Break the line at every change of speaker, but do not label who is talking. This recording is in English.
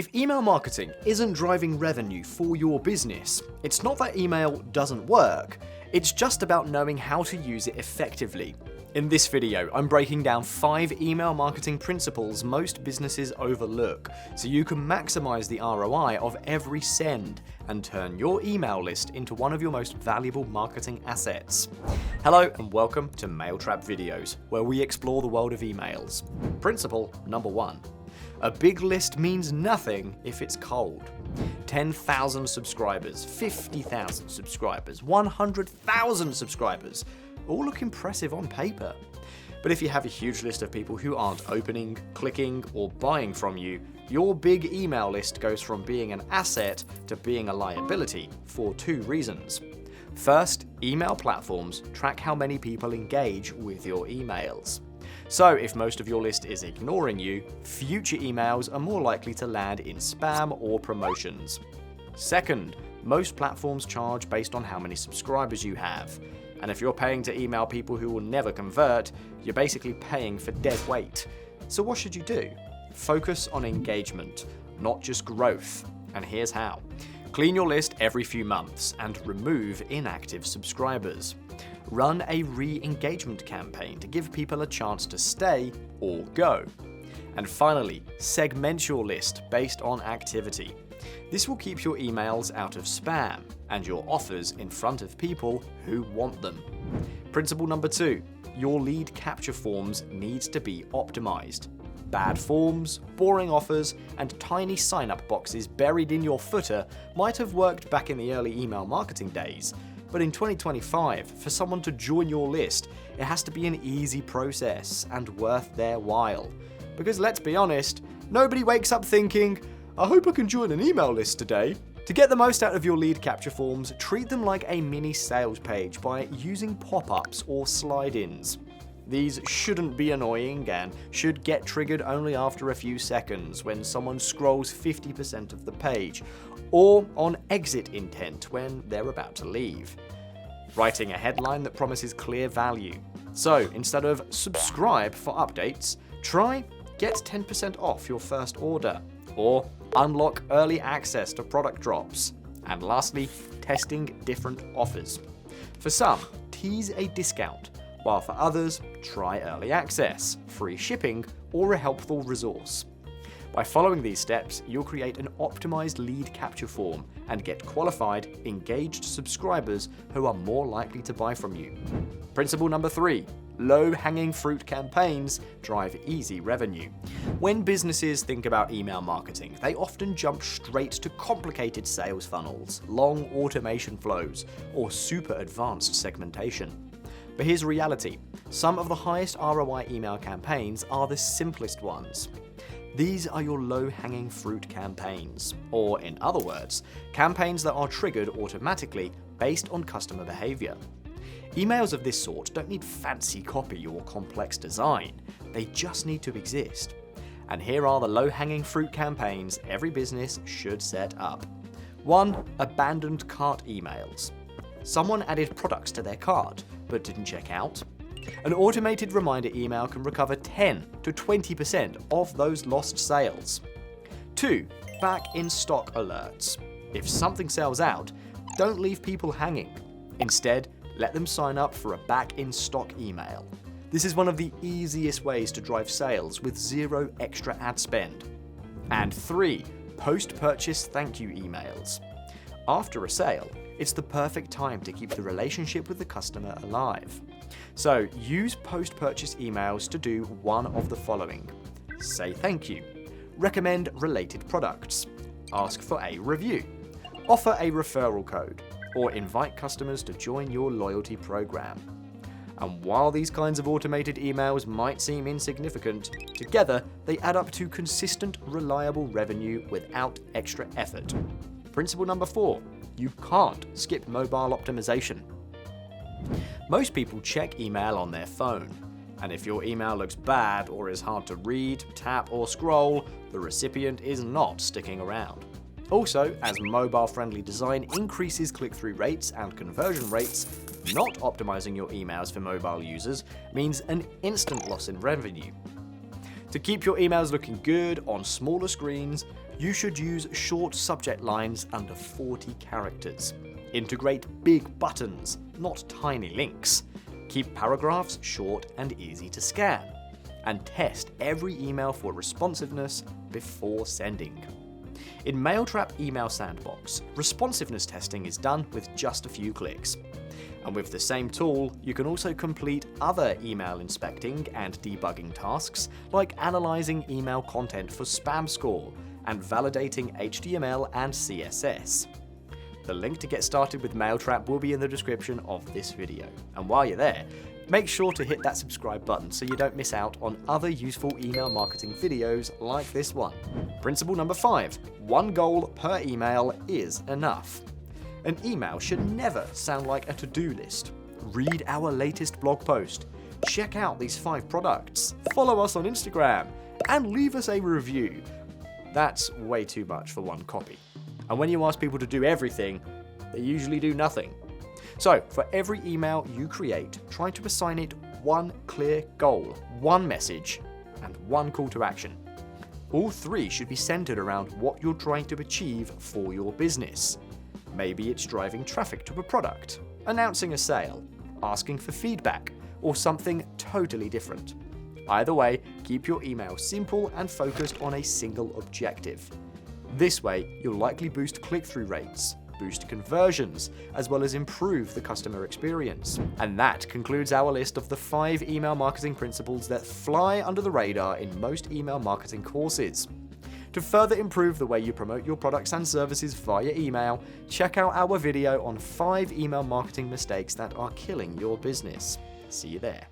If email marketing isn't driving revenue for your business, it's not that email doesn't work, it's just about knowing how to use it effectively. In this video, I'm breaking down 5 email marketing principles most businesses overlook, so you can maximize the ROI of every send and turn your email list into one of your most valuable marketing assets. Hello and welcome to Mailtrap videos, where we explore the world of emails. Principle number 1. A big list means nothing if it's cold. 10,000 subscribers, 50,000 subscribers, 100,000 subscribers. All look impressive on paper. But if you have a huge list of people who aren't opening, clicking, or buying from you, your big email list goes from being an asset to being a liability for 2 reasons. First, email platforms track how many people engage with your emails. So if most of your list is ignoring you, future emails are more likely to land in spam or promotions. Second, most platforms charge based on how many subscribers you have. And if you're paying to email people who will never convert, you're basically paying for dead weight. So what should you do? Focus on engagement, not just growth. And here's how. Clean your list every few months and remove inactive subscribers. Run a re-engagement campaign to give people a chance to stay or go. And finally, segment your list based on activity. This will keep your emails out of spam and your offers in front of people who want them. Principle number 2, your lead capture forms needs to be optimized. Bad forms, boring offers, and tiny sign-up boxes buried in your footer might have worked back in the early email marketing days, but in 2025, for someone to join your list, it has to be an easy process and worth their while. Because let's be honest, nobody wakes up thinking, I hope I can join an email list today. To get the most out of your lead capture forms, treat them like a mini sales page by using pop-ups or slide-ins. These shouldn't be annoying and should get triggered only after a few seconds when someone scrolls 50% of the page, or on exit intent when they're about to leave. Writing a headline that promises clear value. So instead of subscribe for updates, try get 10% off your first order, or unlock early access to product drops. And lastly, testing different offers. For some, tease a discount, while for others, try early access, free shipping, or a helpful resource. By following these steps, you'll create an optimized lead capture form and get qualified, engaged subscribers who are more likely to buy from you. Principle number 3, low-hanging fruit campaigns drive easy revenue. When businesses think about email marketing, they often jump straight to complicated sales funnels, long automation flows, or super advanced segmentation. But here's reality. Some of the highest ROI email campaigns are the simplest ones. These are your low-hanging fruit campaigns, or in other words, campaigns that are triggered automatically based on customer behavior. Emails of this sort don't need fancy copy or complex design, they just need to exist. And here are the low-hanging fruit campaigns every business should set up. 1. Abandoned cart emails. Someone added products to their cart, but didn't check out. An automated reminder email can recover 10 to 20% of those lost sales. 2. Back in stock alerts. If something sells out, don't leave people hanging. Instead, let them sign up for a back in stock email. This is one of the easiest ways to drive sales with 0 extra ad spend. And 3. Post-purchase thank you emails. After a sale, it's the perfect time to keep the relationship with the customer alive. So use post-purchase emails to do one of the following. Say thank you. Recommend related products. Ask for a review. Offer a referral code. Or invite customers to join your loyalty program. And while these kinds of automated emails might seem insignificant, together they add up to consistent, reliable revenue without extra effort. Principle number 4. You can't skip mobile optimization. Most people check email on their phone, and if your email looks bad or is hard to read, tap, or scroll, the recipient is not sticking around. Also, as mobile-friendly design increases click-through rates and conversion rates, not optimizing your emails for mobile users means an instant loss in revenue. To keep your emails looking good on smaller screens, You should use short subject lines under 40 characters. Integrate big buttons, not tiny links. Keep paragraphs short and easy to scan. And test every email for responsiveness before sending. In Mailtrap Email Sandbox, responsiveness testing is done with just a few clicks. And with the same tool, you can also complete other email inspecting and debugging tasks, like analyzing email content for spam score and validating HTML and CSS. The link to get started with Mailtrap will be in the description of this video. And while you're there, make sure to hit that subscribe button so you don't miss out on other useful email marketing videos like this one. Principle number 5. One goal per email is enough. An email should never sound like a to-do list. Read our latest blog post, check out these 5 products, follow us on Instagram, and leave us a review. That's way too much for one copy. And when you ask people to do everything, they usually do nothing. So, for every email you create, try to assign it one clear goal, one message, and one call to action. All 3 should be centered around what you're trying to achieve for your business. Maybe it's driving traffic to a product, announcing a sale, asking for feedback, or something totally different. Either way, keep your email simple and focused on a single objective. This way, you'll likely boost click-through rates, boost conversions, as well as improve the customer experience. And that concludes our list of the 5 email marketing principles that fly under the radar in most email marketing courses. To further improve the way you promote your products and services via email, check out our video on 5 email marketing mistakes that are killing your business. See you there.